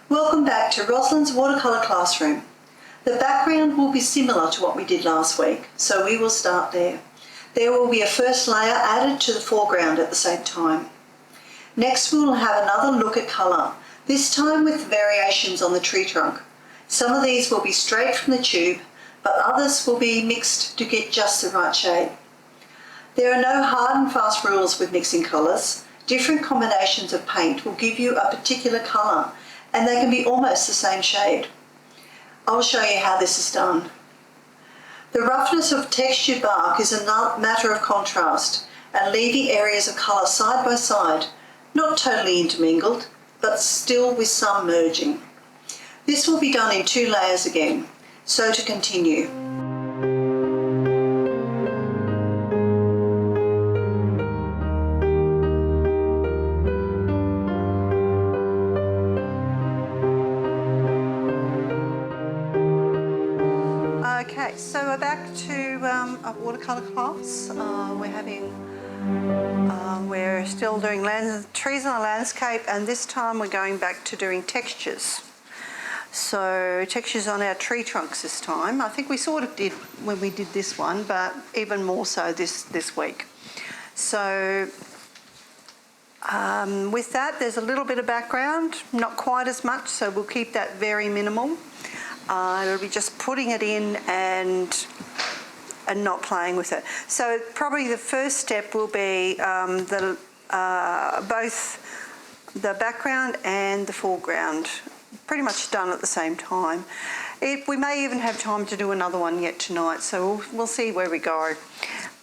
Welcome back to Rosalind's watercolour classroom. The background will be similar to what we did last week, so we will start there. There will be a first layer added to the foreground at the same time. Next we will have another look at colour, this time with variations on the tree trunk. Some of these will be straight from the tube, but others will be mixed to get just the right shade. There are no hard and fast rules with mixing colours. Different combinations of paint will give you a particular colour, and they can be almost the same shade. I'll show you how this is done. The roughness of textured bark is a matter of contrast and leaving areas of colour side by side, not totally intermingled, but still with some merging. This will be done in 2 layers again, so to continue. Okay, so we're back to a watercolour class. We're still doing trees on a landscape, and this time we're going back to doing textures. So textures on our tree trunks this time. I think we sort of did when we did this one, but even more so this week. So with that, there's a little bit of background, not quite as much, so we'll keep that very minimal. It'll be just putting it in and not playing with it. So probably the first step will be both the background and the foreground, pretty much done at the same time. We may even have time to do another one yet tonight, so we'll see where we go.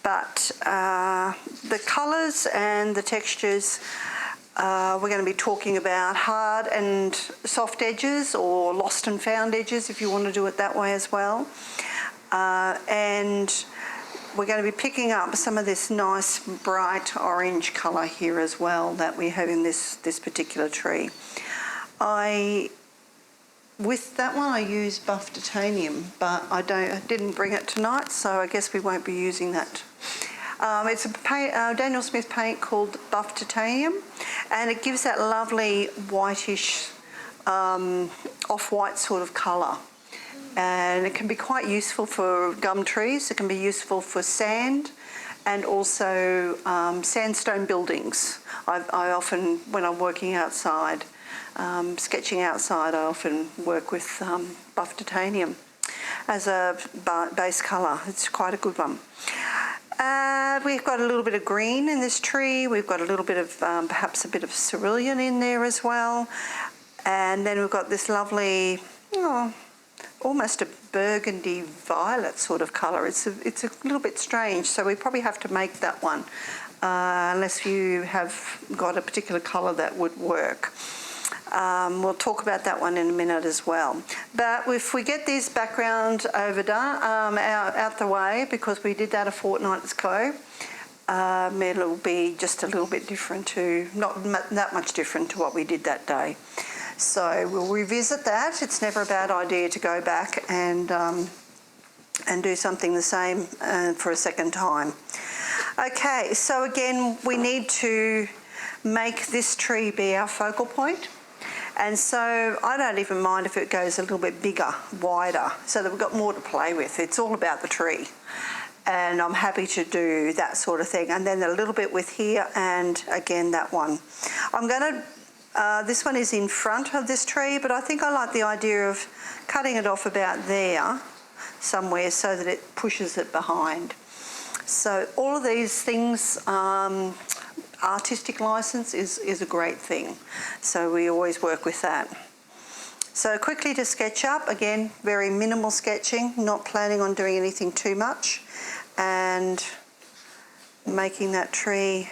But the colours and the textures, we're going to be talking about hard and soft edges, or lost and found edges if you want to do it that way as well. And we're going to be picking up some of this nice bright orange colour here as well that we have in this particular tree. With that one I used buff titanium, but I didn't bring it tonight, so I guess we won't be using that. It's a Daniel Smith paint called buff titanium, and it gives that lovely whitish, off-white sort of colour. And it can be quite useful for gum trees. It can be useful for sand, and also sandstone buildings. I often, when I'm working outside, sketching outside, I often work with buff titanium as a base colour. It's quite a good one. We've got a little bit of green in this tree. We've got a little bit of perhaps a bit of cerulean in there as well. And then we've got this lovely, almost a burgundy violet sort of colour. It's a little bit strange, so we probably have to make that one unless you have got a particular colour that would work. We'll talk about that one in a minute as well. But if we get this background overdone, out the way, because we did that a fortnight ago, it'll be just a little bit different not that much different to what we did that day. So we'll revisit that. It's never a bad idea to go back and do something the same for a second time. Okay, so again, we need to make this tree be our focal point. And so I don't even mind if it goes a little bit bigger, wider, so that we've got more to play with. It's all about the tree. And I'm happy to do that sort of thing. And then a little bit with here, and again, that one. This one is in front of this tree, but I think I like the idea of cutting it off about there somewhere so that it pushes it behind. So all of these things, artistic license is a great thing. So we always work with that. So quickly to sketch up, again, very minimal sketching, not planning on doing anything too much, and making that tree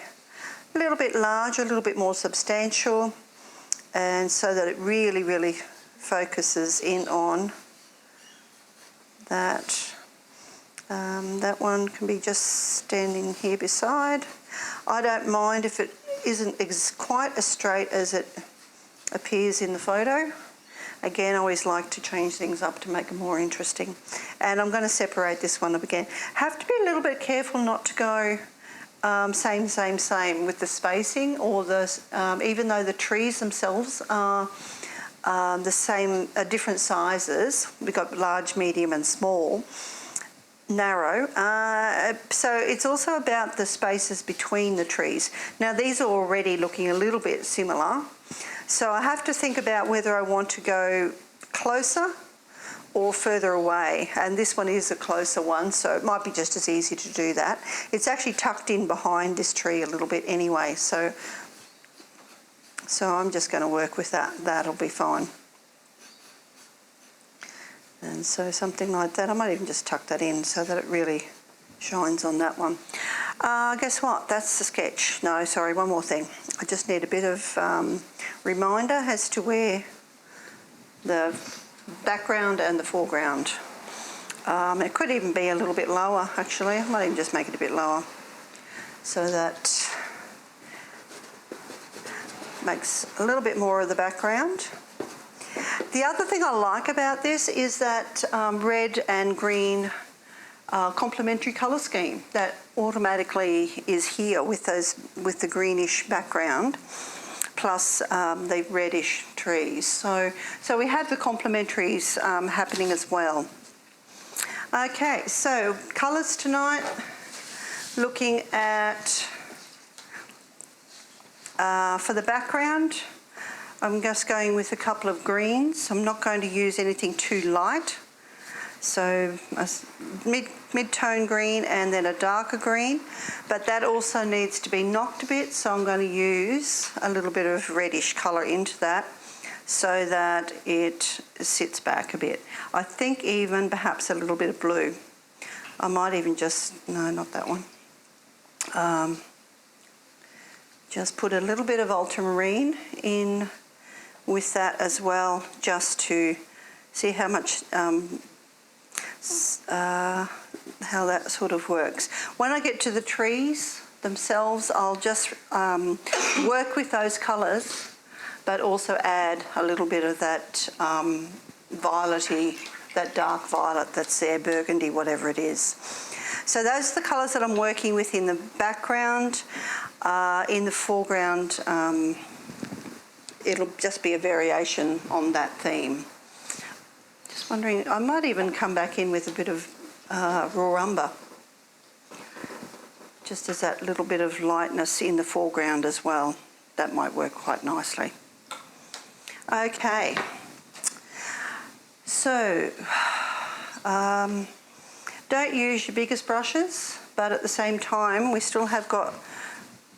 a little bit larger, a little bit more substantial, and so that it really, really focuses in on that. That one can be just standing here beside. I don't mind if it isn't quite as straight as it appears in the photo. Again, I always like to change things up to make them more interesting. And I'm going to separate this one up again. Have to be a little bit careful not to go same with the spacing, or even though the trees themselves are the same, different sizes. We've got large, medium and small, narrow. So it's also about the spaces between the trees. Now these are already looking a little bit similar. So I have to think about whether I want to go closer or further away. And this one is a closer one, so it might be just as easy to do that. It's actually tucked in behind this tree a little bit anyway, so I'm just going to work with that. That'll be fine. And so something like that, I might even just tuck that in so that it really shines on that one. Guess what? That's the sketch. No, sorry, one more thing. I just need a bit of reminder as to where the background and the foreground. It could even be a little bit lower, actually. I might even just make it a bit lower so that makes a little bit more of the background. The other thing I like about this is that red and green complementary colour scheme that automatically is here with the greenish background plus the reddish trees. So we have the complementaries happening as well. Okay, so colours tonight, looking at for the background, I'm just going with a couple of greens. I'm not going to use anything too light. So a mid-tone green and then a darker green, but that also needs to be knocked a bit, so I'm going to use a little bit of reddish colour into that so that it sits back a bit. I think even perhaps a little bit of blue. I might even just, no, not that one. Just put a little bit of ultramarine in with that as well, just to see how much how that sort of works. When I get to the trees themselves, I'll just work with those colours, but also add a little bit of that violety, that dark violet that's there, burgundy, whatever it is. So those are the colours that I'm working with in the background. In the foreground, it'll just be a variation on that theme. Just wondering, I might even come back in with a bit of raw umber, just as that little bit of lightness in the foreground as well. That might work quite nicely. Okay, so don't use your biggest brushes, but at the same time we still have got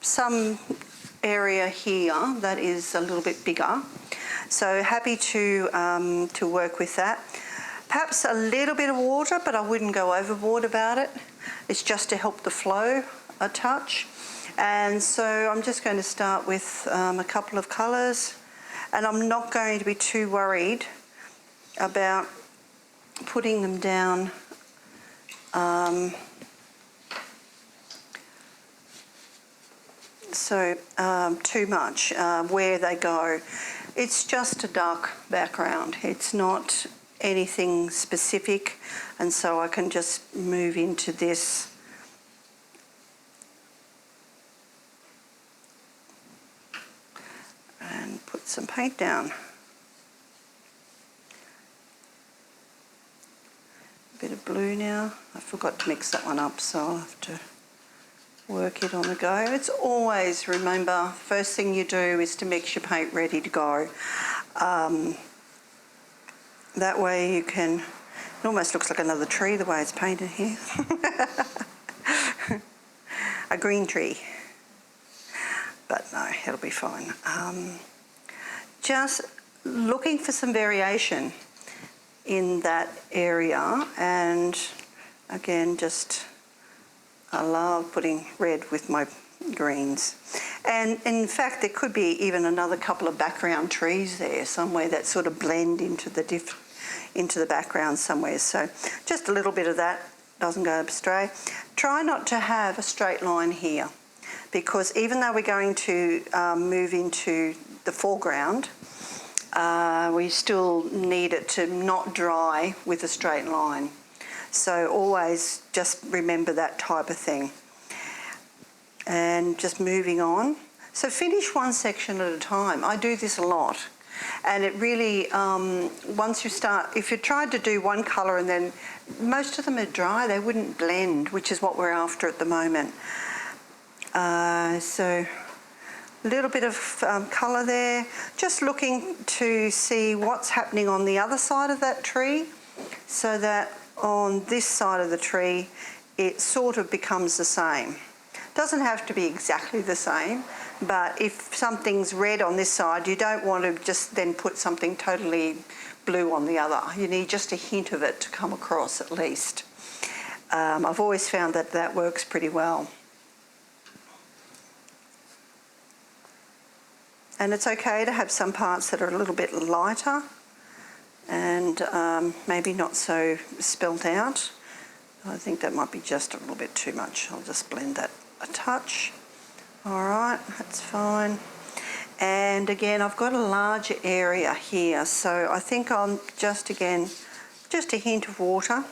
some area here that is a little bit bigger. So happy to work with that. Perhaps a little bit of water, but I wouldn't go overboard about it. It's just to help the flow a touch. And so I'm just going to start with a couple of colours, and I'm not going to be too worried about putting them down too much where they go. It's just a dark background. It's not anything specific, and so I can just move into this. And put some paint down. A bit of blue now. I forgot to mix that one up, so I'll have to work it on the go. It's always, remember, first thing you do is to mix your paint ready to go. That way you can, it almost looks like another tree the way it's painted here. A green tree. But no, it'll be fine. Just looking for some variation in that area, and again, just I love putting red with my greens. And in fact, there could be even another couple of background trees there somewhere that sort of blend into the background somewhere. So just a little bit of that, doesn't go astray. Try not to have a straight line here, because even though we're going to move into the foreground, we still need it to not dry with a straight line. So always just remember that type of thing. And just moving on. So finish one section at a time. I do this a lot. And it really, once you start, if you tried to do one colour and then most of them are dry, they wouldn't blend, which is what we're after at the moment. So a little bit of colour there, just looking to see what's happening on the other side of that tree, so that on this side of the tree it sort of becomes the same. Doesn't have to be exactly the same, but if something's red on this side, you don't want to just then put something totally blue on the other. You need just a hint of it to come across at least. I've always found that that works pretty well. And it's okay to have some parts that are a little bit lighter and maybe not so spelt out. I think that might be just a little bit too much. I'll just blend that a touch. All right, that's fine. And again, I've got a larger area here, so I think I'm just a hint of water.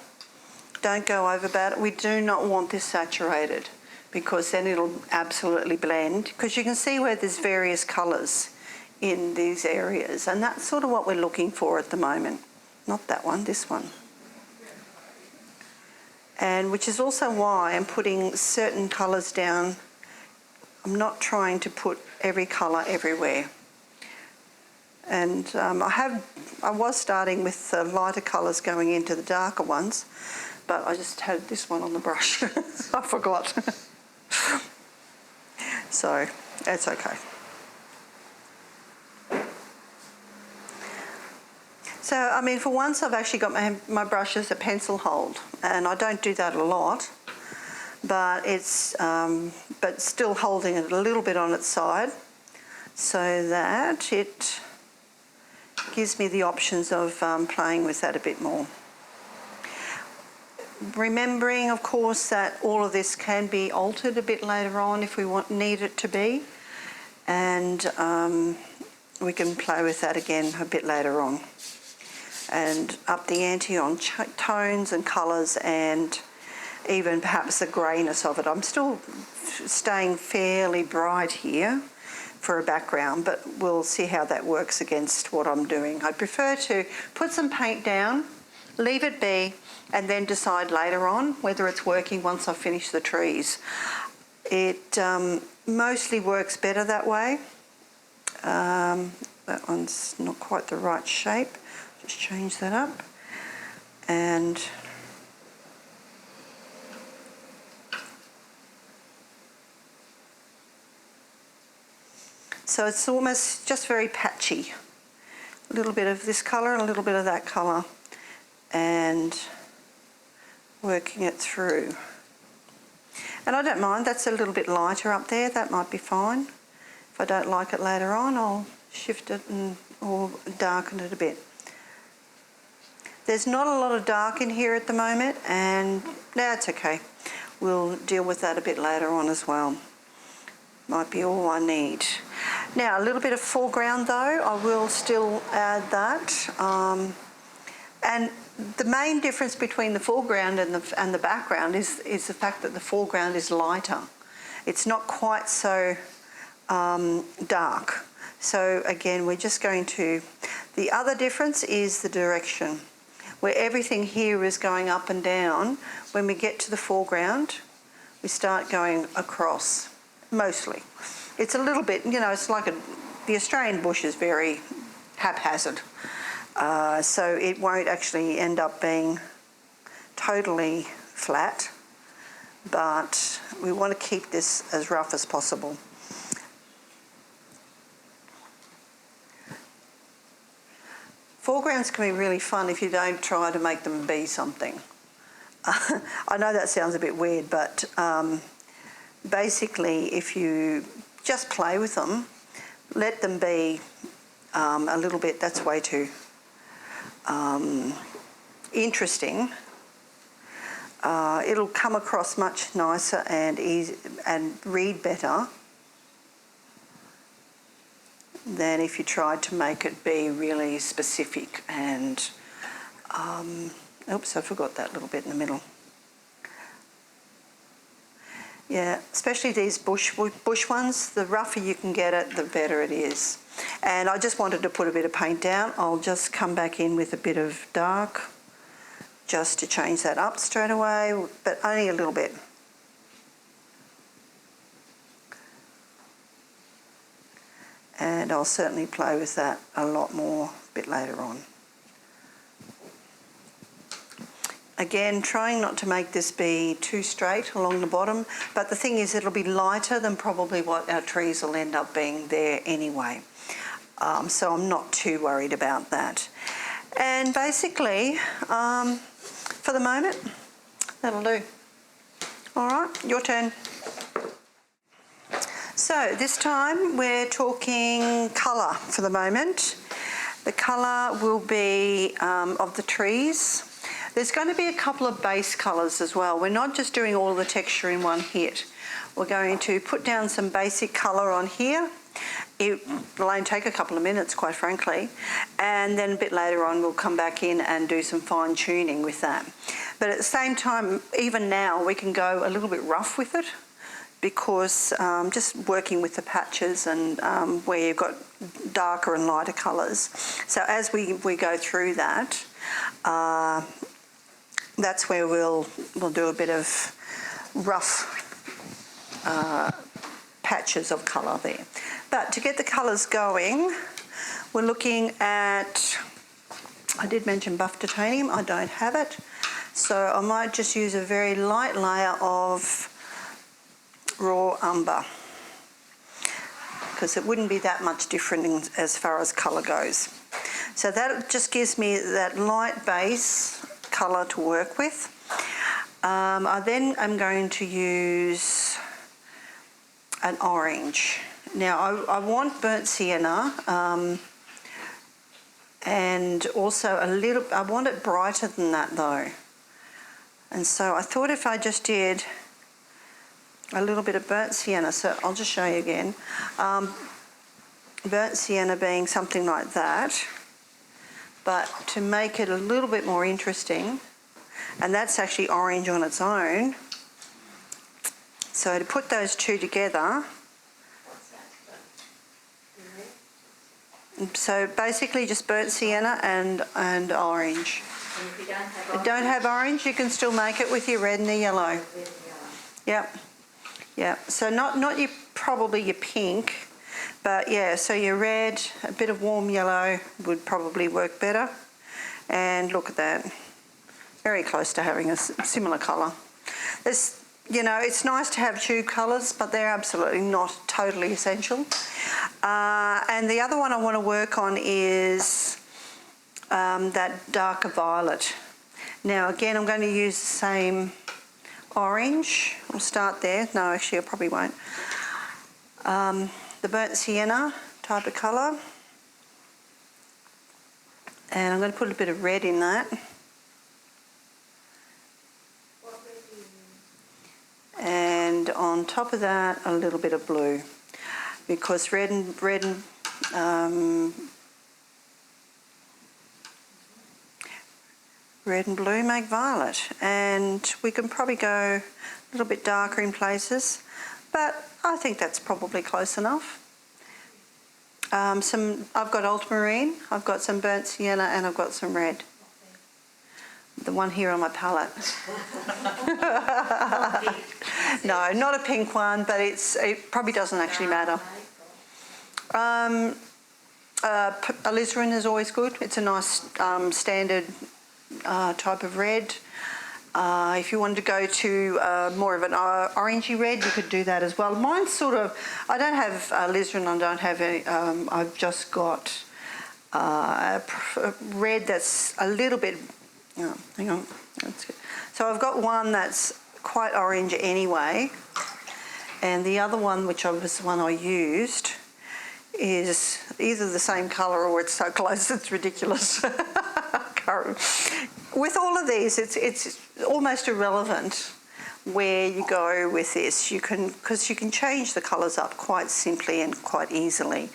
Don't go overboard. We do not want this saturated, because then it'll absolutely blend, because you can see where there's various colours in these areas, and that's sort of what we're looking for at the moment. Not that one, this one. And which is also why I'm putting certain colours down. I'm not trying to put every colour everywhere. And I was starting with the lighter colours going into the darker ones, but I just had this one on the brush. I forgot. So that's okay. So, I mean, for once I've actually got my brush as a pencil hold, and I don't do that a lot, but it's but still holding it a little bit on its side, so that it gives me the options of playing with that a bit more. Remembering, of course, that all of this can be altered a bit later on if we need it to be, and we can play with that again a bit later on, and up the ante on tones and colours, and even perhaps the greyness of it. I'm still staying fairly bright here for a background, but we'll see how that works against what I'm doing. I prefer to put some paint down, leave it be, and then decide later on whether it's working once I finish the trees. It mostly works better that way. That one's not quite the right shape. Just change that up. And so it's almost just very patchy. A little bit of this colour and a little bit of that colour, and working it through. And I don't mind, that's a little bit lighter up there, that might be fine. If I don't like it later on, I'll shift it or darken it a bit. There's not a lot of dark in here at the moment, and that's okay. We'll deal with that a bit later on as well. Might be all I need. Now, a little bit of foreground though, I will still add that. And the main difference between the foreground and the background is the fact that the foreground is lighter. It's not quite so dark. So again, we're just going to, the other difference is the direction. Where everything here is going up and down, when we get to the foreground, we start going across, mostly. It's a little bit, you know, it's like the Australian bush is very haphazard. So it won't actually end up being totally flat, but we want to keep this as rough as possible. Foregrounds can be really fun if you don't try to make them be something. I know that sounds a bit weird, but basically if you just play with them, let them be a little bit, that's way too interesting. It'll come across much nicer and easy and read better than if you tried to make it be really specific and oops, I forgot that little bit in the middle. Yeah, especially these bush ones. The rougher you can get it, the better it is. And I just wanted to put a bit of paint down. I'll just come back in with a bit of dark just to change that up straight away, but only a little bit. And I'll certainly play with that a lot more a bit later on. Again, trying not to make this be too straight along the bottom, but the thing is it'll be lighter than probably what our trees will end up being there anyway. So I'm not too worried about that. And basically, for the moment, that'll do. All right, your turn. So this time we're talking colour for the moment. The colour will be of the trees. There's going to be a couple of base colours as well. We're not just doing all the texture in one hit. We're going to put down some basic colour on here. It will only take a couple of minutes, quite frankly. And then a bit later on, we'll come back in and do some fine tuning with that. But at the same time, even now, we can go a little bit rough with it, because just working with the patches and where you've got darker and lighter colours. So as we go through that, that's where we'll do a bit of rough patches of colour there. But to get the colours going, we're looking at, I did mention buff titanium, I don't have it. So I might just use a very light layer of raw umber, because it wouldn't be that much different as far as colour goes. So that just gives me that light base colour to work with. I then am going to use an orange. Now I want burnt sienna, and also I want it brighter than that though. And so I thought if I just did a little bit of burnt sienna, so I'll just show you again. Burnt sienna being something like that, but to make it a little bit more interesting, and that's actually orange on its own. So to put those two together, so basically just burnt sienna and orange. And if you don't have orange, you can still make it with your red and the yellow. Yep. Yeah, so not your probably your pink, but yeah, so your red, a bit of warm yellow would probably work better. And look at that, very close to having a similar colour. This, you know, it's nice to have tube colours, but they're absolutely not totally essential. And the other one I want to work on is that darker violet. Now again, I'm going to use the same orange. I'll start there. No, actually I probably won't. The burnt sienna type of colour. And I'm going to put a bit of red in that. And on top of that, a little bit of blue, because red and blue make violet, and we can probably go a little bit darker in places, but I think that's probably close enough. I've got ultramarine, I've got some burnt sienna, and I've got some red. The one here on my palette. No, not a pink one, but it probably doesn't actually matter. Alizarin is always good. It's a nice standard type of red. If you wanted to go to more of an orangey red, you could do that as well. Mine's sort of, I don't have alizarin, I don't have any, I've just got a red that's a little bit, oh, hang on, that's good. So I've got one that's quite orange anyway, and the other one, which was the one I used, is either the same colour or it's so close it's ridiculous. With all of these, it's almost irrelevant where you go with this. Because you can change the colours up quite simply and quite easily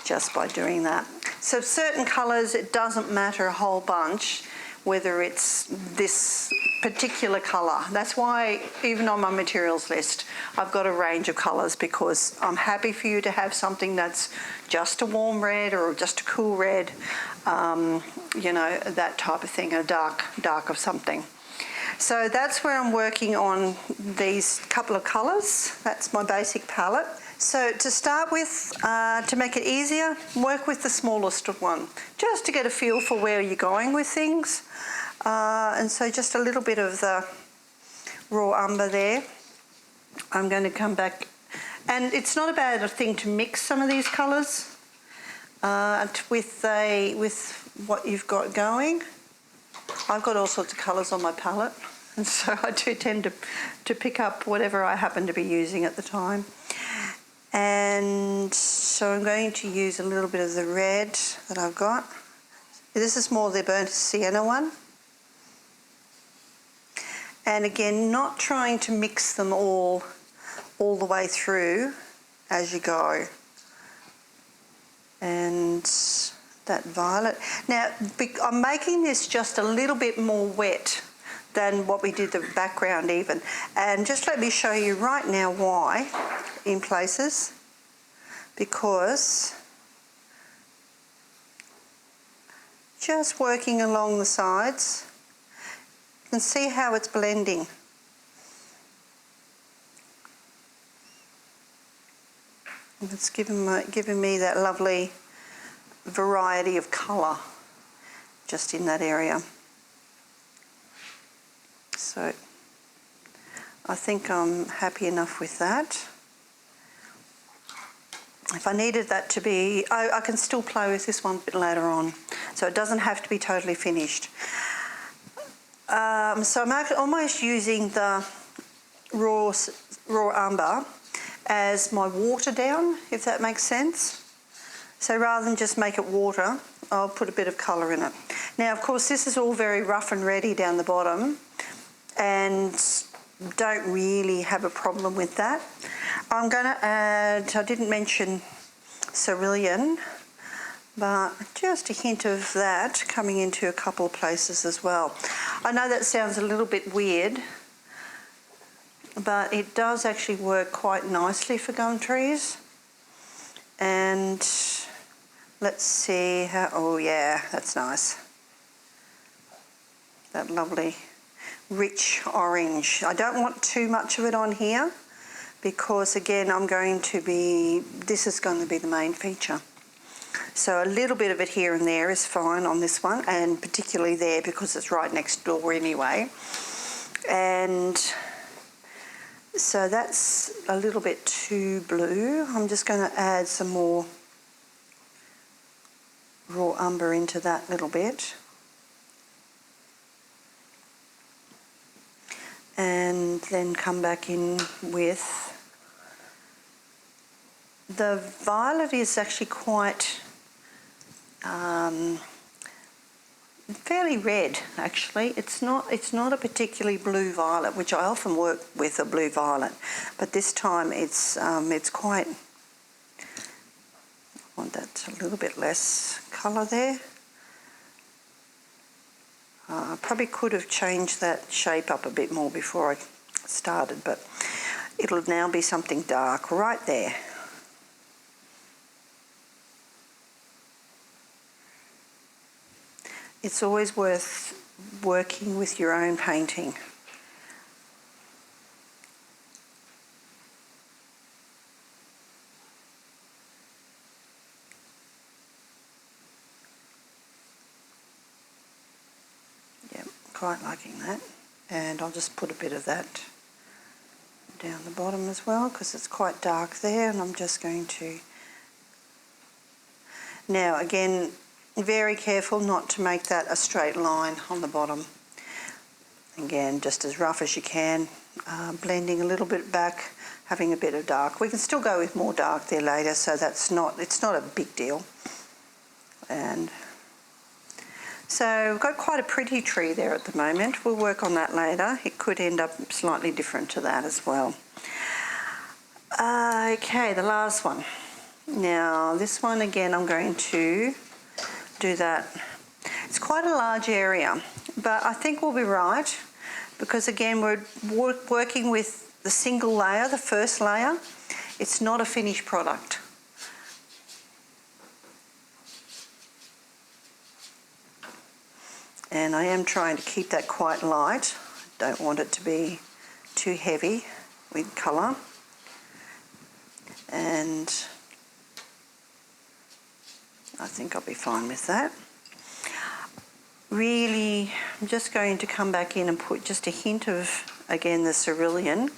just by doing that. So certain colours, it doesn't matter a whole bunch whether it's this particular colour. That's why even on my materials list, I've got a range of colours, because I'm happy for you to have something that's just a warm red or just a cool red, you know, that type of thing, a dark of something. So that's where I'm working on these couple of colours. That's my basic palette. So to start with, to make it easier, work with the smallest one, just to get a feel for where you're going with things. And so just a little bit of the raw umber there. I'm going to come back, and it's not a bad thing to mix some of these colours with what you've got going. I've got all sorts of colours on my palette, and so I do tend to pick up whatever I happen to be using at the time. And so I'm going to use a little bit of the red that I've got. This is more the burnt sienna one. And again, not trying to mix them all the way through as you go. And that violet. Now, I'm making this just a little bit more wet than what we did the background even. And just let me show you right now why in places. Because just working along the sides, you can see how it's blending. And it's giving me that lovely variety of colour just in that area. So I think I'm happy enough with that. If I needed that to be, I can still play with this one a bit later on, so it doesn't have to be totally finished. So I'm almost using the raw umber as my water down, if that makes sense. So rather than just make it water, I'll put a bit of colour in it. Now, of course, this is all very rough and ready down the bottom, and don't really have a problem with that. I'm going to add, I didn't mention cerulean, but just a hint of that coming into a couple of places as well. I know that sounds a little bit weird, but it does actually work quite nicely for gum trees. And let's see how, oh yeah, that's nice. That lovely rich orange. I don't want too much of it on here because again this is going to be the main feature. So a little bit of it here and there is fine on this one, and particularly there because it's right next door anyway. And so that's a little bit too blue. I'm just going to add some more raw umber into that little bit. And then come back in with the violet is actually quite fairly red actually. It's not a particularly blue violet, which I often work with a blue violet, but this time it's quite, I want that a little bit less colour there. I probably could have changed that shape up a bit more before I started, but it'll now be something dark right there. It's always worth working with your own painting. Quite liking that, and I'll just put a bit of that down the bottom as well because it's quite dark there, and I'm just going to now again very careful not to make that a straight line on the bottom. Again, just as rough as you can, blending a little bit back, having a bit of dark. We can still go with more dark there later, so it's not a big deal. And so we've got quite a pretty tree there at the moment. We'll work on that later. It could end up slightly different to that as well. Okay, the last one. Now this one again, I'm going to do that. It's quite a large area, but I think we'll be right because again we're working with the single layer, the first layer. It's not a finished product. And I am trying to keep that quite light. Don't want it to be too heavy with colour. And I think I'll be fine with that. Really, I'm just going to come back in and put just a hint of, again, the cerulean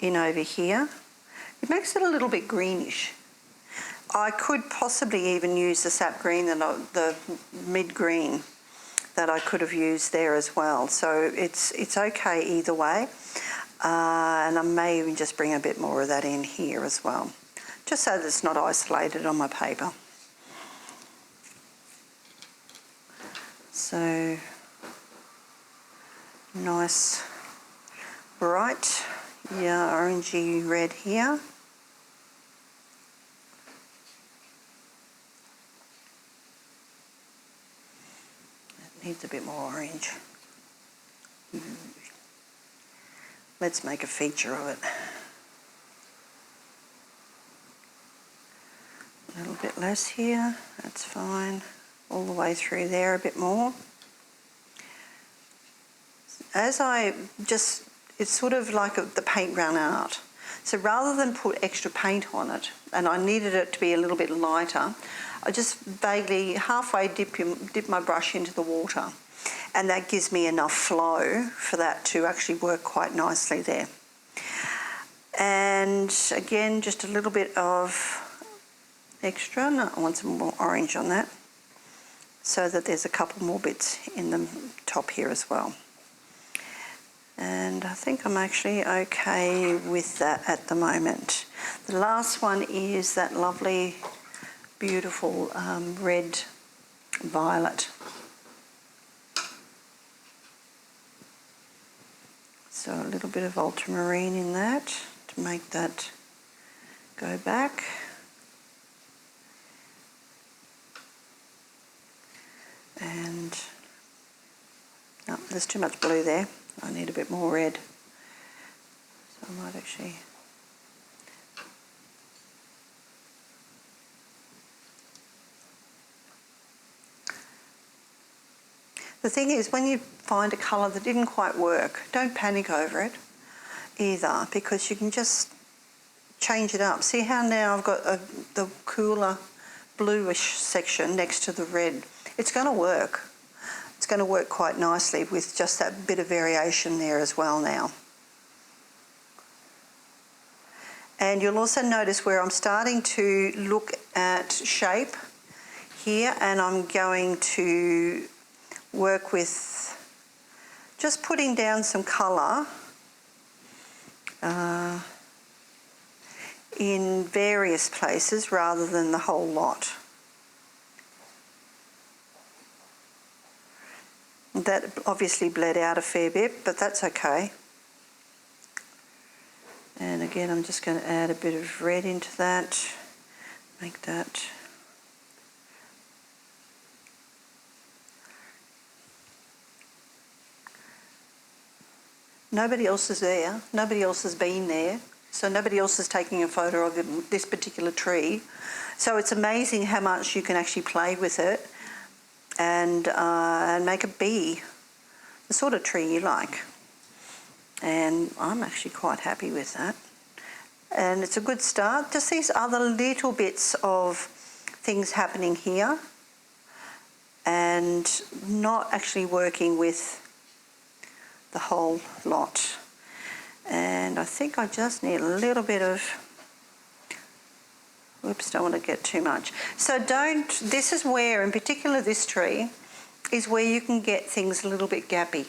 in over here. It makes it a little bit greenish. I could possibly even use the sap green, the mid-green that I could have used there as well. So it's okay either way. And I may even just bring a bit more of that in here as well, just so that it's not isolated on my paper. So nice, bright, yeah, orangey red here. It needs a bit more orange. Let's make a feature of it. A little bit less here, that's fine. All the way through there a bit more. As it's sort of like the paint run out. So rather than put extra paint on it, and I needed it to be a little bit lighter, I just vaguely halfway dip my brush into the water, and that gives me enough flow for that to actually work quite nicely there. And again, just a little bit of extra. No, I want some more orange on that, so that there's a couple more bits in the top here as well. And I think I'm actually okay with that at the moment. The last one is that lovely, beautiful red violet. So a little bit of ultramarine in that to make that go back. And no, there's too much blue there. I need a bit more red. So I might actually... The thing is, when you find a colour that didn't quite work, don't panic over it either, because you can just change it up. See how now I've got the cooler bluish section next to the red? It's going to work. It's going to work quite nicely with just that bit of variation there as well now. And you'll also notice where I'm starting to look at shape here, and I'm going to work with just putting down some colour in various places rather than the whole lot. That obviously bled out a fair bit, but that's okay. And again, I'm just going to add a bit of red into that, make that. Nobody else is there, nobody else has been there, so nobody else is taking a photo of this particular tree. So it's amazing how much you can actually play with it and make it be the sort of tree you like. And I'm actually quite happy with that. And it's a good start. Just these other little bits of things happening here and not actually working with the whole lot. And I think I just need a little bit of, whoops, don't want to get too much. So this is where, in particular this tree, is where you can get things a little bit gappy.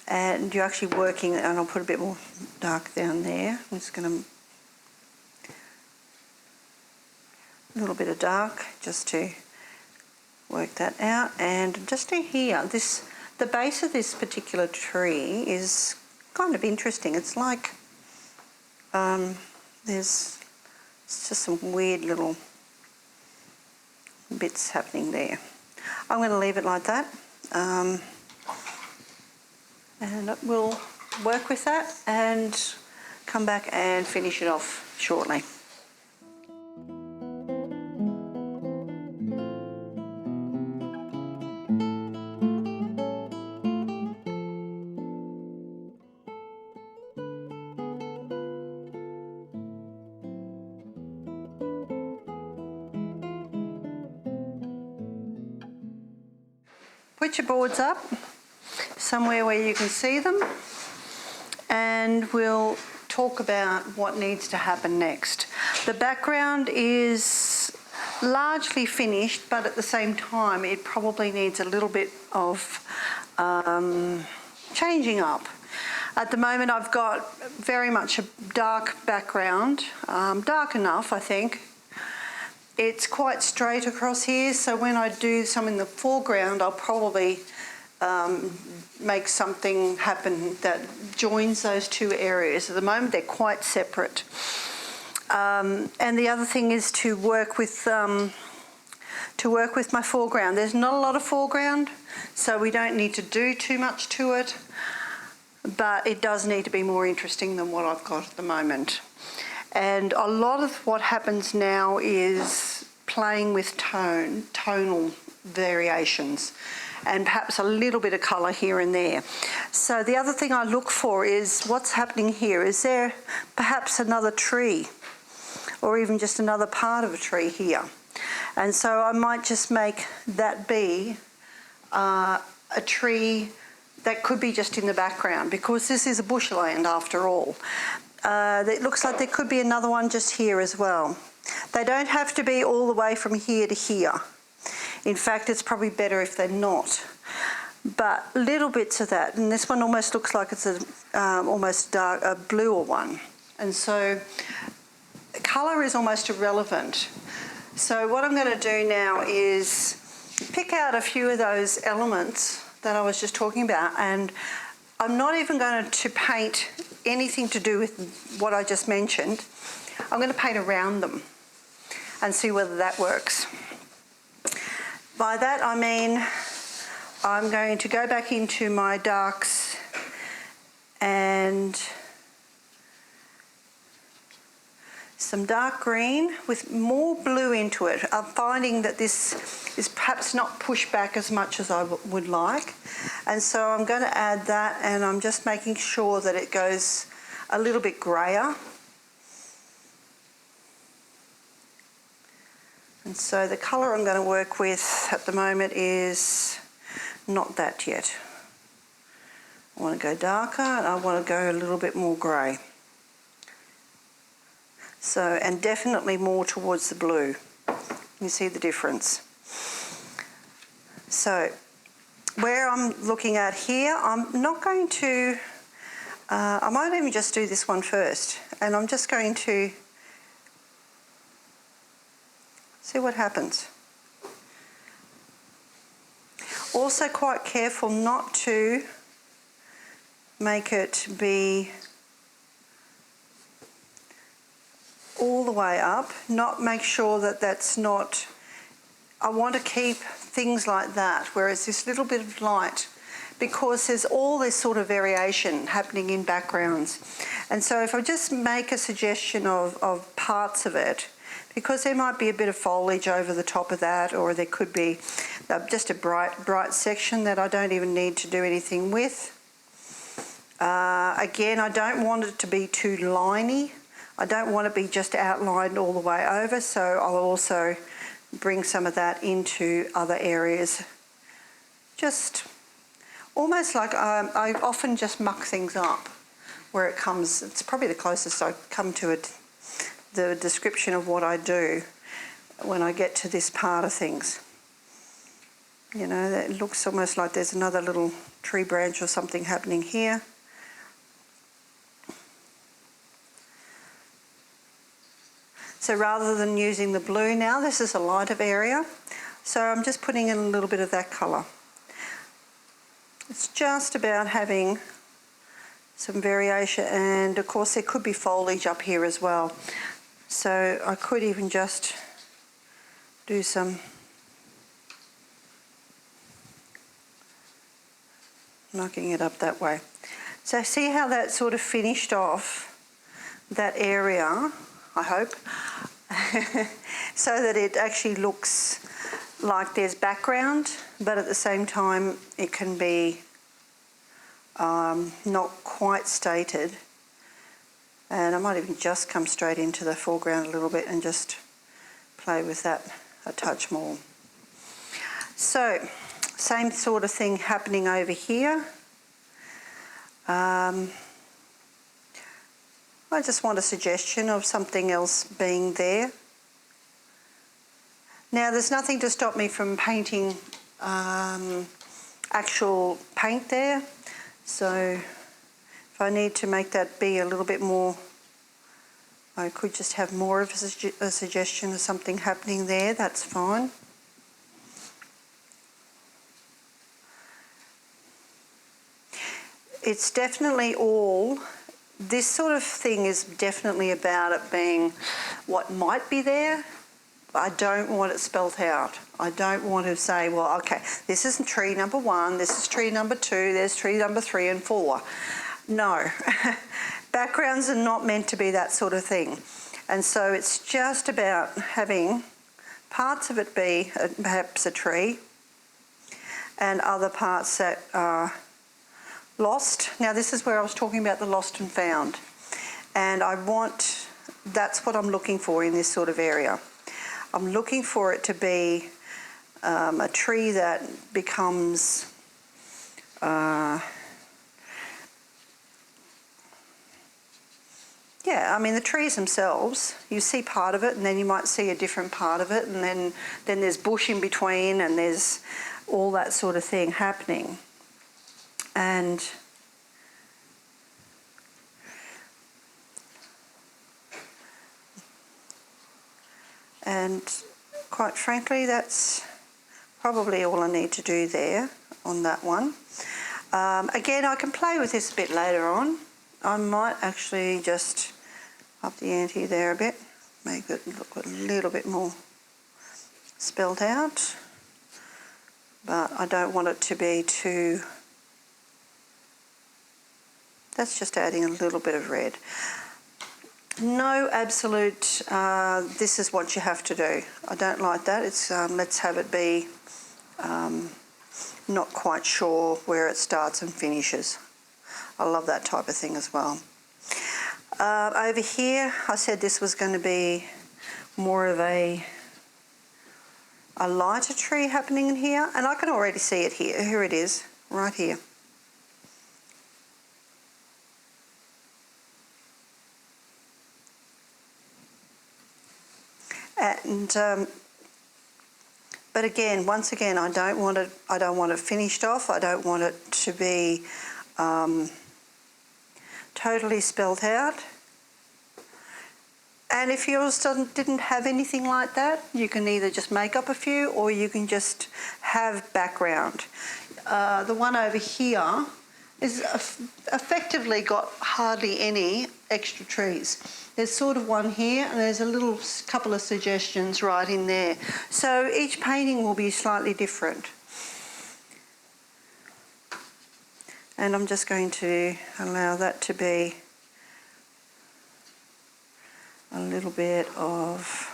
And you're actually working, and I'll put a bit more dark down there. I'm just going to, a little bit of dark just to work that out. And just to here, the base of this particular tree is kind of interesting. It's like it's just some weird little bits happening there. I'm going to leave it like that. And we'll work with that and come back and finish it off shortly. Put your boards up somewhere where you can see them, and we'll talk about what needs to happen next. The background is largely finished, but at the same time it probably needs a little bit of changing up. At the moment I've got very much a dark background, dark enough I think. It's quite straight across here, so when I do some in the foreground, I'll probably make something happen that joins those two areas. At the moment, they're quite separate. And the other thing is to work with my foreground. There's not a lot of foreground, so we don't need to do too much to it, but it does need to be more interesting than what I've got at the moment. And a lot of what happens now is playing with tonal variations, and perhaps a little bit of colour here and there. So the other thing I look for is what's happening here. Is there perhaps another tree, or even just another part of a tree here? And so I might just make that be a tree that could be just in the background, because this is a bushland after all. It looks like there could be another one just here as well. They don't have to be all the way from here to here. In fact, it's probably better if they're not. But little bits of that, and this one almost looks like it's almost dark, a bluer one. And so colour is almost irrelevant. So what I'm going to do now is pick out a few of those elements that I was just talking about, and I'm not even going to paint anything to do with what I just mentioned. I'm going to paint around them and see whether that works. By that I mean I'm going to go back into my darks and some dark green with more blue into it. I'm finding that this is perhaps not pushed back as much as I would like, and so I'm going to add that, and I'm just making sure that it goes a little bit grayer. And so the colour I'm going to work with at the moment is not that yet. I want to go darker, and I want to go a little bit more grey. So, and definitely more towards the blue. You see the difference. So where I'm looking at here, I'm not going to, I might even just do this one first, and I'm just going to see what happens. Also quite careful not to make it be all the way up, make sure that that's not, I want to keep things like that, where it's this little bit of light, because there's all this sort of variation happening in backgrounds. And so if I just make a suggestion of parts of it, because there might be a bit of foliage over the top of that, or there could be just a bright section that I don't even need to do anything with. Again, I don't want it to be too liney. I don't want to be just outlined all the way over, so I'll also bring some of that into other areas. Just almost like I often just muck things up where it comes. It's probably the closest I come to it, the description of what I do when I get to this part of things. You know, it looks almost like there's another little tree branch or something happening here. So rather than using the blue now, this is a lighter area, so I'm just putting in a little bit of that colour. It's just about having some variation, and of course there could be foliage up here as well. So I could even just do some knocking it up that way. So see how that sort of finished off that area, I hope, so that it actually looks like there's background, but at the same time it can be not quite stated. And I might even just come straight into the foreground a little bit and just play with that a touch more. So, same sort of thing happening over here. I just want a suggestion of something else being there. Now, there's nothing to stop me from painting actual paint there. So if I need to make that be a little bit more, I could just have more of a suggestion of something happening there, that's fine. It's definitely all, this sort of thing is definitely about it being what might be there. I don't want it spelt out. I don't want to say, well, okay, this is tree number 1, this is tree number 2, there's tree number 3 and 4. No, backgrounds are not meant to be that sort of thing. And so it's just about having parts of it be perhaps a tree and other parts that are lost. Now this is where I was talking about the lost and found. And that's what I'm looking for in this sort of area. I'm looking for it to be a tree that becomes yeah, I mean the trees themselves, you see part of it and then you might see a different part of it, and then there's bush in between and there's all that sort of thing happening. And quite frankly, that's probably all I need to do there on that one. Again, I can play with this a bit later on. I might actually just up the ante there a bit, make it look a little bit more spelled out. But I don't want it to be too... That's just adding a little bit of red. No absolute, this is what you have to do. I don't like that. It's let's have it be not quite sure where it starts and finishes. I love that type of thing as well. Over here, I said this was going to be more of a lighter tree happening in here, and I can already see it here. Here it is, right here. And but again, once again, I don't want it finished off. I don't want it to be totally spelled out. And if yours didn't have anything like that, you can either just make up a few or you can just have background. The one over here is effectively got hardly any extra trees. There's sort of one here and there's a little couple of suggestions right in there. So each painting will be slightly different. And I'm just going to allow that to be a little bit of,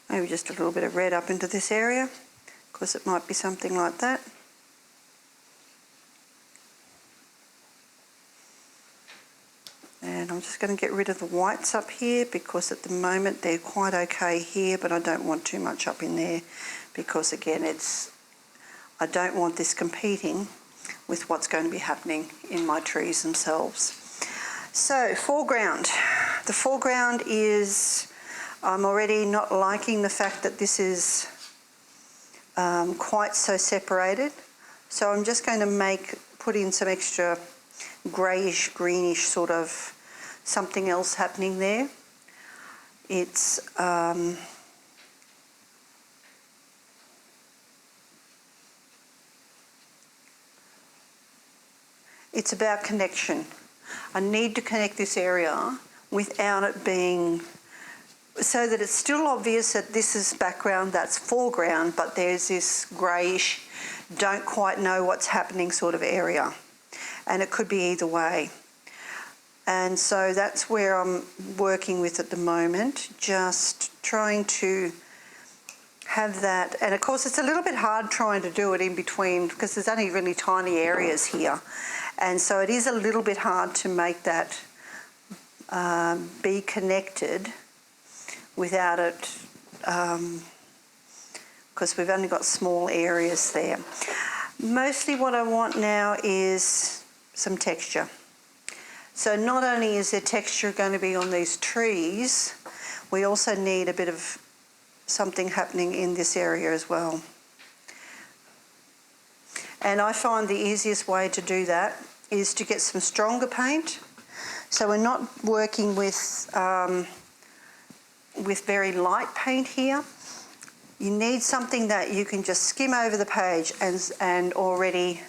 maybe just a little bit of red up into this area, because it might be something like that. And I'm just going to get rid of the whites up here because at the moment they're quite okay here, but I don't want too much up in there because again I don't want this competing with what's going to be happening in my trees themselves. So foreground. The foreground is, I'm already not liking the fact that this is quite so separated. So I'm just going to put in some extra greyish, greenish sort of something else happening there. It's about connection. I need to connect this area without it being, so that it's still obvious that this is background, that's foreground, but there's this greyish, don't quite know what's happening sort of area. and it could be either way. And so that's where I'm working with at the moment, just trying to have that. And of course it's a little bit hard trying to do it in between because there's only really tiny areas here. And so it is a little bit hard to make that be connected without it, because we've only got small areas there. Mostly what I want now is some texture. So not only is there texture going to be on these trees, we also need a bit of something happening in this area as well. And I find the easiest way to do that is to get some stronger paint. So we're not working with very light paint here. You need something that you can just skim over the page and already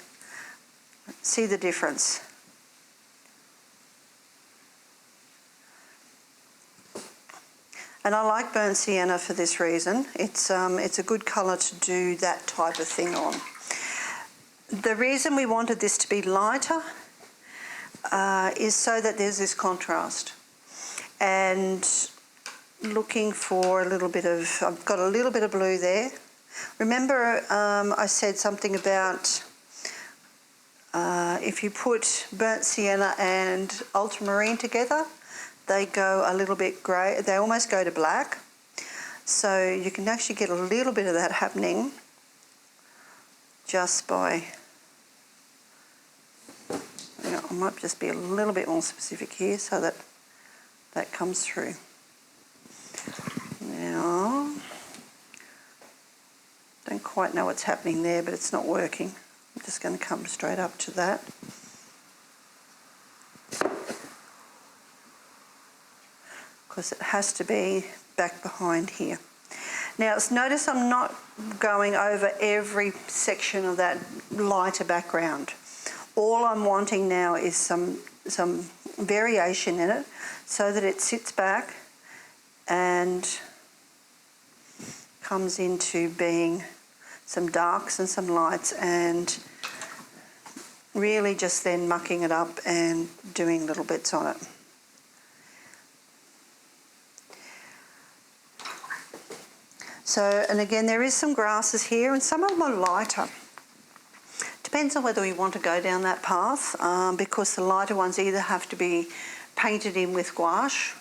see the difference. And I like burnt sienna for this reason. It's a good colour to do that type of thing on. The reason we wanted this to be lighter is so that there's this contrast. And looking for a little bit of, I've got a little bit of blue there. Remember I said something about if you put burnt sienna and ultramarine together, they go a little bit grey, they almost go to black. So you can actually get a little bit of that happening just by, I might just be a little bit more specific here so that that comes through. Now, don't quite know what's happening there, but it's not working. I'm just going to come straight up to that. Because it has to be back behind here. Now notice I'm not going over every section of that lighter background. All I'm wanting now is some variation in it so that it sits back and comes into being some darks and some lights, and really just then mucking it up and doing little bits on it. So, and again, there is some grasses here, and some of them are lighter. Depends on whether we want to go down that path, because the lighter ones either have to be painted in with gouache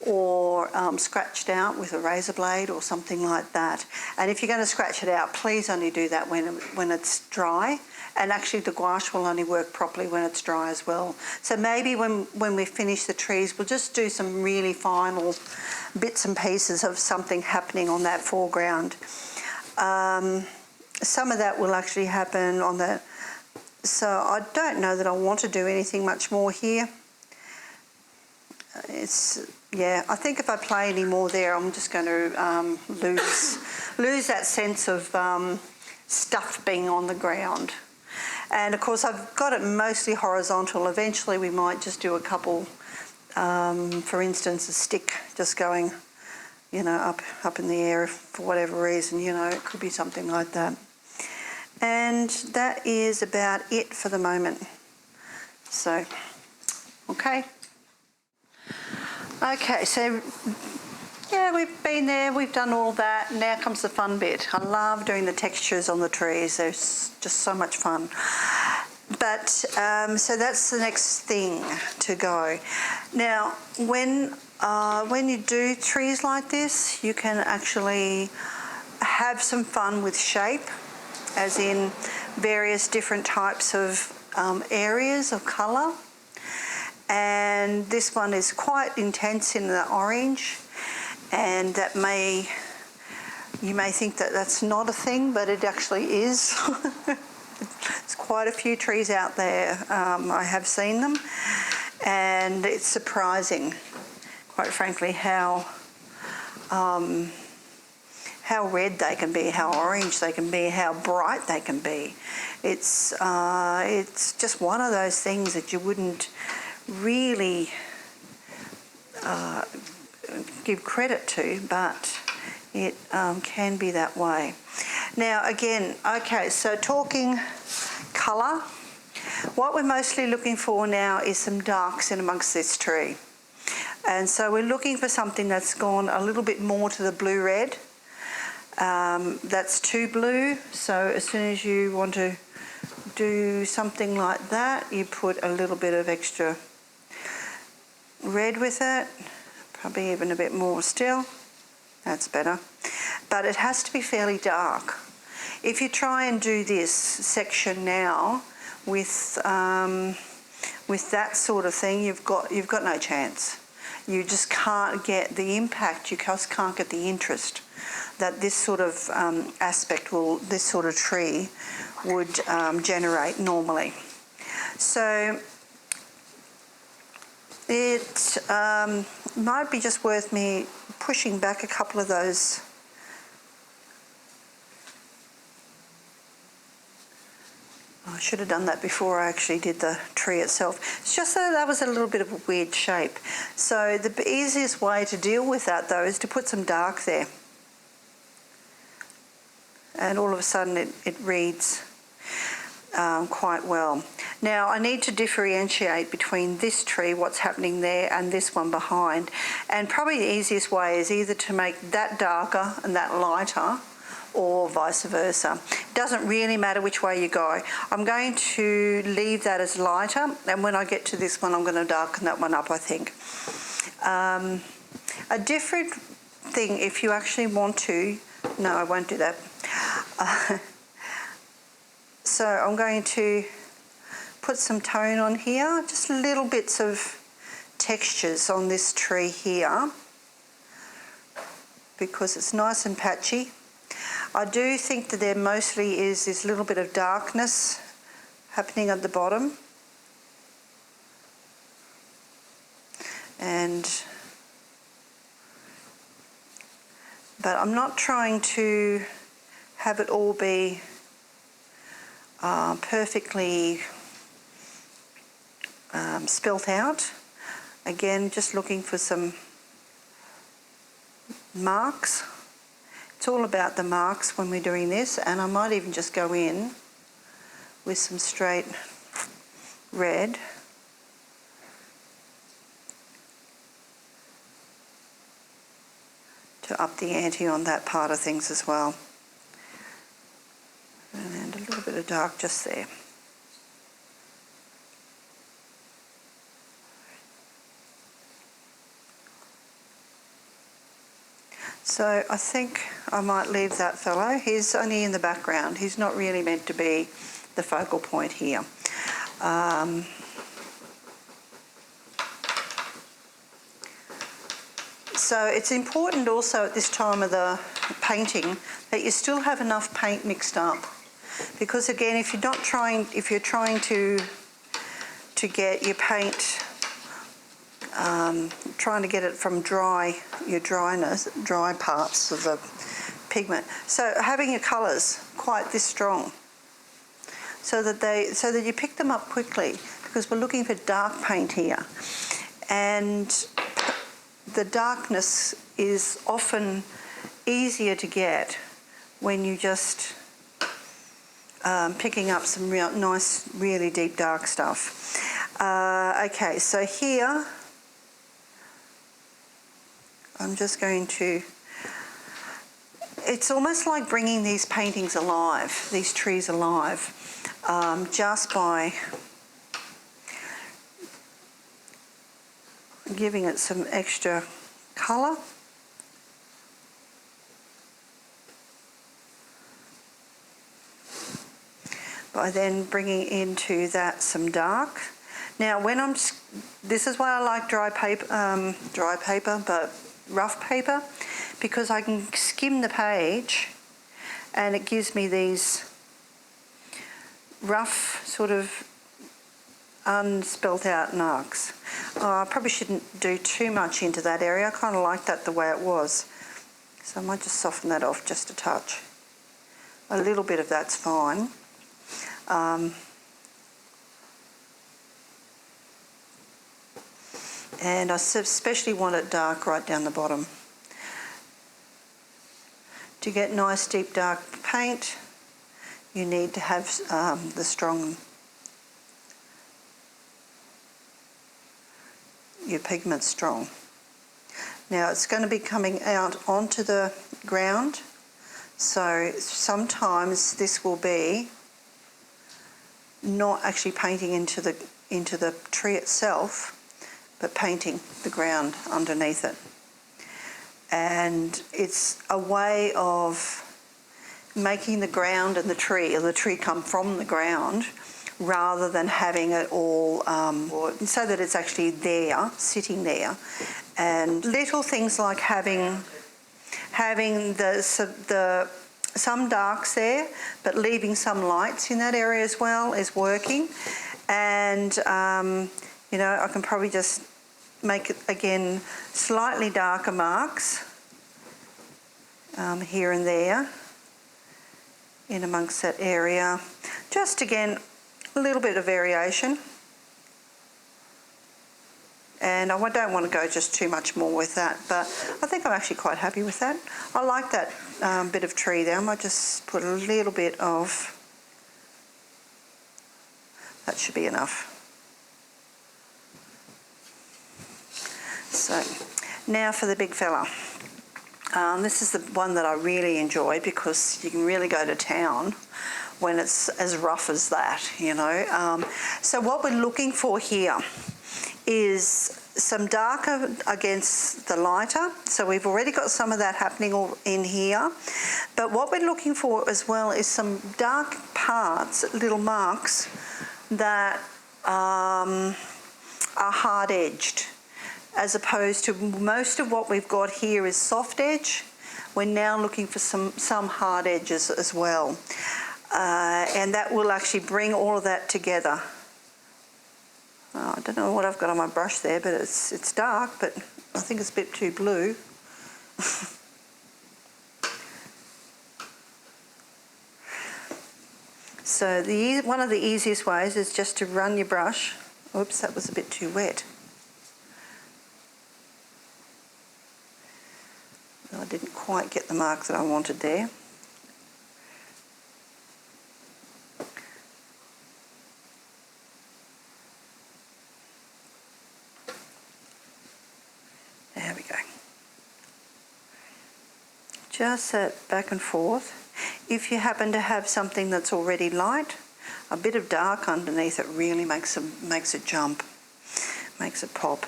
or scratched out with a razor blade or something like that. And if you're going to scratch it out, please only do that when it's dry. And actually the gouache will only work properly when it's dry as well. So maybe when we finish the trees, we'll just do some really final bits and pieces of something happening on that foreground. Some of that will actually happen on the... So I don't know that I want to do anything much more here. Yeah, I think if I play any more there, I'm just going to lose that sense of stuff being on the ground. And of course I've got it mostly horizontal. Eventually we might just do a couple, for instance a stick just going, up in the air for whatever reason, it could be something like that. And that is about it for the moment. So, okay. Okay, so yeah, we've been there, we've done all that. Now comes the fun bit. I love doing the textures on the trees. They're just so much fun. But so that's the next thing to go. Now, when you do trees like this, you can actually have some fun with shape, as in various different types of areas of colour. And this one is quite intense in the orange, and that you may think that that's not a thing, but it actually is. There's quite a few trees out there. I have seen them, and it's surprising, quite frankly, how red they can be, how orange they can be, how bright they can be. It's just one of those things that you wouldn't really give credit to, but it can be that way. Now again, okay, so talking colour, What we're mostly looking for now is some darks in amongst this tree. And so we're looking for something that's gone a little bit more to the blue-red. That's too blue, so as soon as you want to do something like that, you put a little bit of extra red with it, probably even a bit more still. That's better. But it has to be fairly dark. If you try and do this section now with that sort of thing, you've got no chance. You just can't get the impact, you just can't get the interest that this sort of this sort of tree would generate normally. So it might be just worth me pushing back a couple of those. I should have done that before I actually did the tree itself. It's just that was a little bit of a weird shape. So the easiest way to deal with that though is to put some dark there. And all of a sudden it reads quite well. Now I need to differentiate between this tree, what's happening there, and this one behind. And probably the easiest way is either to make that darker and that lighter, or vice versa. It doesn't really matter which way you go. I'm going to leave that as lighter, and when I get to this one I'm going to darken that one up, I think. A different thing, if you actually want to, no, I won't do that. So I'm going to put some tone on here, just little bits of textures on this tree here, because it's nice and patchy. I do think that there mostly is this little bit of darkness happening at the bottom. But I'm not trying to have it all be perfectly spelt out. Again, just looking for some marks. It's all about the marks when we're doing this, and I might even just go in with some straight red. To up the ante on that part of things as well. And a little bit of dark just there. So I think I might leave that fellow. He's only in the background. He's not really meant to be the focal point here. So it's important also at this time of the painting that you still have enough paint mixed up, because again, if you're trying to get your paint, trying to get it from dry parts of the pigment. So having your colours quite this strong, so that you pick them up quickly, because we're looking for dark paint here, and the darkness is often easier to get when you just picking up some nice, really deep dark stuff. Okay, so here I'm just going to, it's almost like bringing these paintings alive, these trees alive, just by giving it some extra colour. By then bringing into that some dark. Now when this is why I like dry paper, but rough paper, because I can skim the page and it gives me these rough sort of unspelt out marks. I probably shouldn't do too much into that area. I kind of like that the way it was. So I might just soften that off just a touch. A little bit of that's fine. And I especially want it dark right down the bottom. To get nice deep dark paint, you need to have the strong your pigment strong. Now it's going to be coming out onto the ground, so sometimes this will be not actually painting into the tree itself, but painting the ground underneath it. And it's a way of making the ground and the tree come from the ground, rather than having it all, so that it's actually there, sitting there. And little things like having some darks there, but leaving some lights in that area as well is working. And you know, I can probably just make it again slightly darker marks here and there in amongst that area. Just again, a little bit of variation. And I don't want to go just too much more with that, but I think I'm actually quite happy with that. I like that bit of tree there. I might just put a little bit of, that should be enough. So now for the big fella. This is the one that I really enjoy, because you can really go to town when it's as rough as that, you know. So what we're looking for here is some darker against the lighter. So we've already got some of that happening in here. But what we're looking for as well is some dark parts, little marks that are hard-edged, as opposed to most of what we've got here is soft edge. We're now looking for some hard edges as well. And that will actually bring all of that together. I don't know what I've got on my brush there, but it's dark, but I think it's a bit too blue. So one of the easiest ways is just to run your brush. Oops, that was a bit too wet. I didn't quite get the mark that I wanted there. There we go. Just that back and forth. If you happen to have something that's already light, a bit of dark underneath it really makes it jump, makes it pop.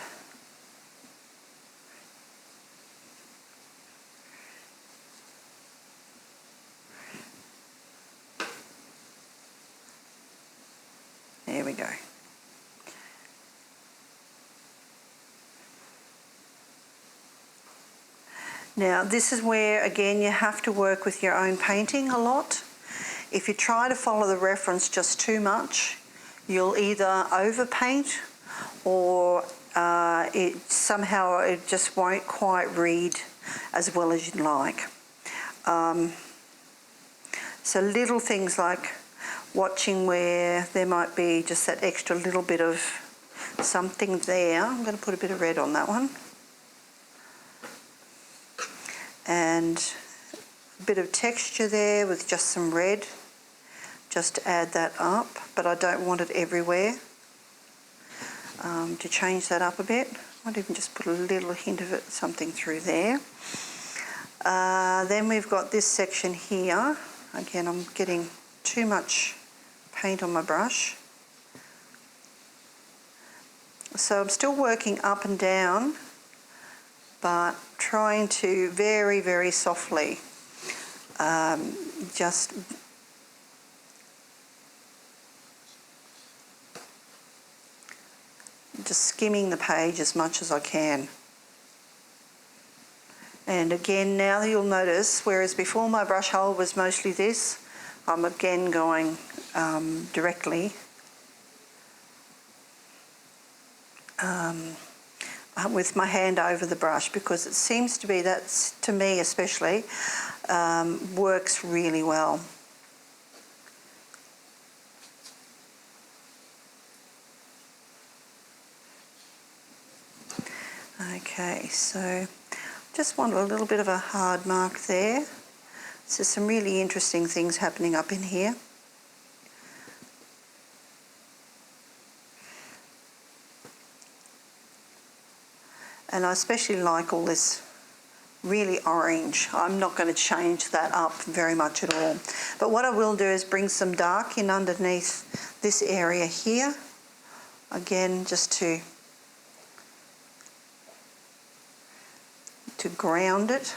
There we go. Now this is where, again, you have to work with your own painting a lot. If you try to follow the reference just too much, you'll either overpaint, or it just won't quite read as well as you'd like. So little things like watching where there might be just that extra little bit of something there. I'm going to put a bit of red on that one. And a bit of texture there with just some red, just to add that up, but I don't want it everywhere. To change that up a bit, I might even just put a little hint of it, something through there. Then we've got this section here. Again, I'm getting too much paint on my brush. So I'm still working up and down, but trying to very, very softly just skimming the page as much as I can. And again, now you'll notice, whereas before my brush hole was mostly this, I'm again going directly with my hand over the brush, because it seems to be, that's, to me especially, works really well. Okay, so just want a little bit of a hard mark there. So some really interesting things happening up in here. And I especially like all this really orange. I'm not going to change that up very much at all. But what I will do is bring some dark in underneath this area here. Again, just to ground it.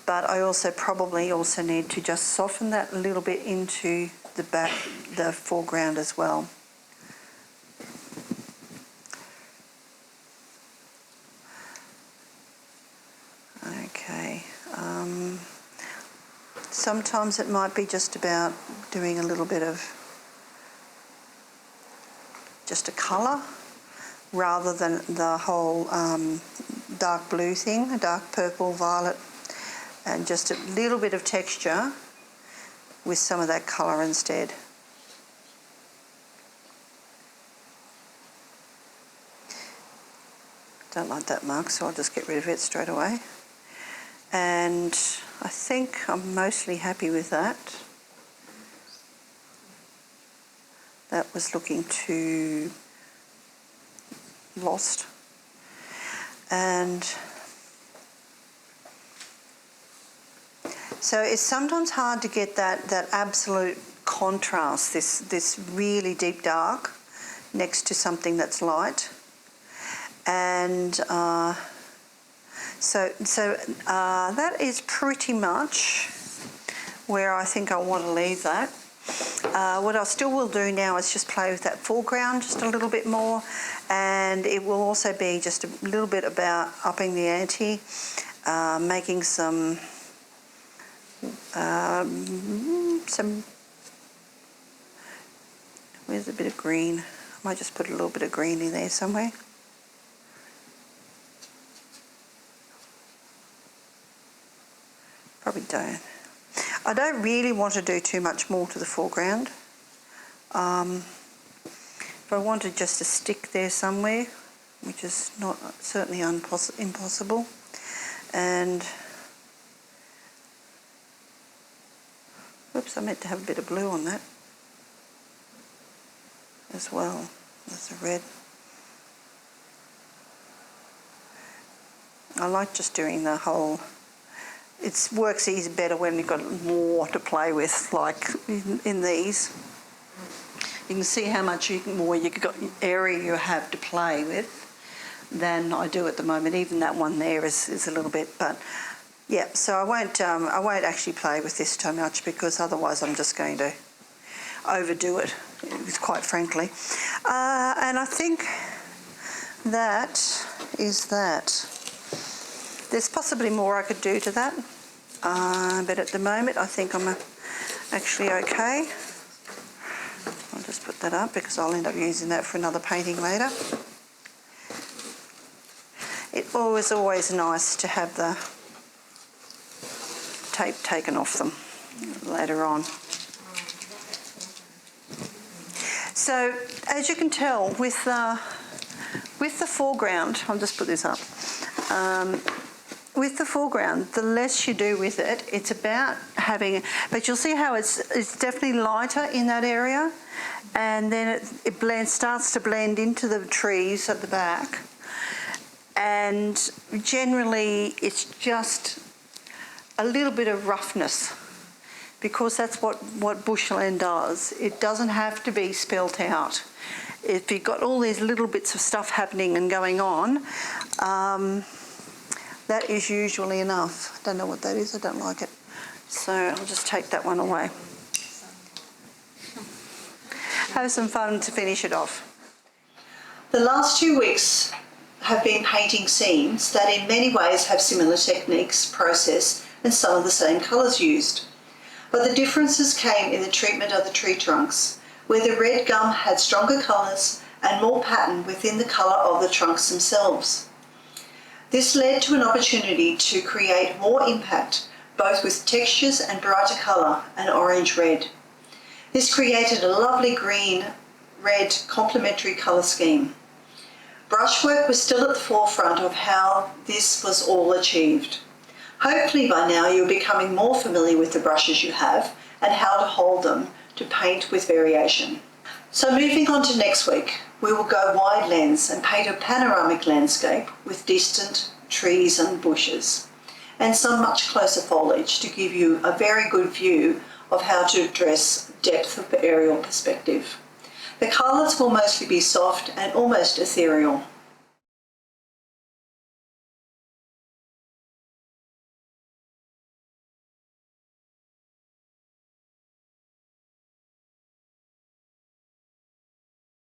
But I also probably need to just soften that a little bit into the foreground as well. Okay. Sometimes it might be just about doing a little bit of just a colour rather than the whole dark blue thing, a dark purple, violet, and just a little bit of texture with some of that colour instead. Don't like that mark, so I'll just get rid of it straight away. And I think I'm mostly happy with that. That was looking too lost. And so it's sometimes hard to get that absolute contrast, this really deep dark next to something that's light. And so that is pretty much where I think I want to leave that. What I still will do now is just play with that foreground just a little bit more, and it will also be just a little bit about upping the ante, making some where's a bit of green? I might just put a little bit of green in there somewhere. Probably don't. I don't really want to do too much more to the foreground. If I wanted just to stick there somewhere, which is not certainly impossible, and oops, I meant to have a bit of blue on that as well. That's a red. I like just doing the whole. It works better when you've got more to play with, like in these. You can see how much more area you have to play with than I do at the moment. Even that one there is a little bit, but yeah. So I won't actually play with this too much, because otherwise I'm just going to overdo it, quite frankly. And I think that is that. There's possibly more I could do to that, but at the moment I think I'm actually okay. I'll just put that up because I'll end up using that for another painting later. It was always nice to have the tape taken off them later on. So as you can tell with the foreground, I'll just put this up. With the foreground, the less you do with it, it's about having, but you'll see how it's definitely lighter in that area, and then it starts to blend into the trees at the back, and generally it's just a little bit of roughness, because that's what bushland does. It doesn't have to be spelt out. If you've got all these little bits of stuff happening and going on, that is usually enough. I don't know what that is, I don't like it. So I'll just take that one away. Have some fun to finish it off. The last 2 weeks have been painting scenes that in many ways have similar techniques, process, and some of the same colours used. But the differences came in the treatment of the tree trunks, where the red gum had stronger colours and more pattern within the colour of the trunks themselves. This led to an opportunity to create more impact, both with textures and brighter colour, an orange-red. This created a lovely green-red complementary colour scheme. Brushwork was still at the forefront of how this was all achieved. Hopefully by now you're becoming more familiar with the brushes you have and how to hold them to paint with variation. So moving on to next week, we will go wide lens and paint a panoramic landscape with distant trees and bushes, and some much closer foliage to give you a very good view of how to address depth of aerial perspective. The colours will mostly be soft and almost ethereal.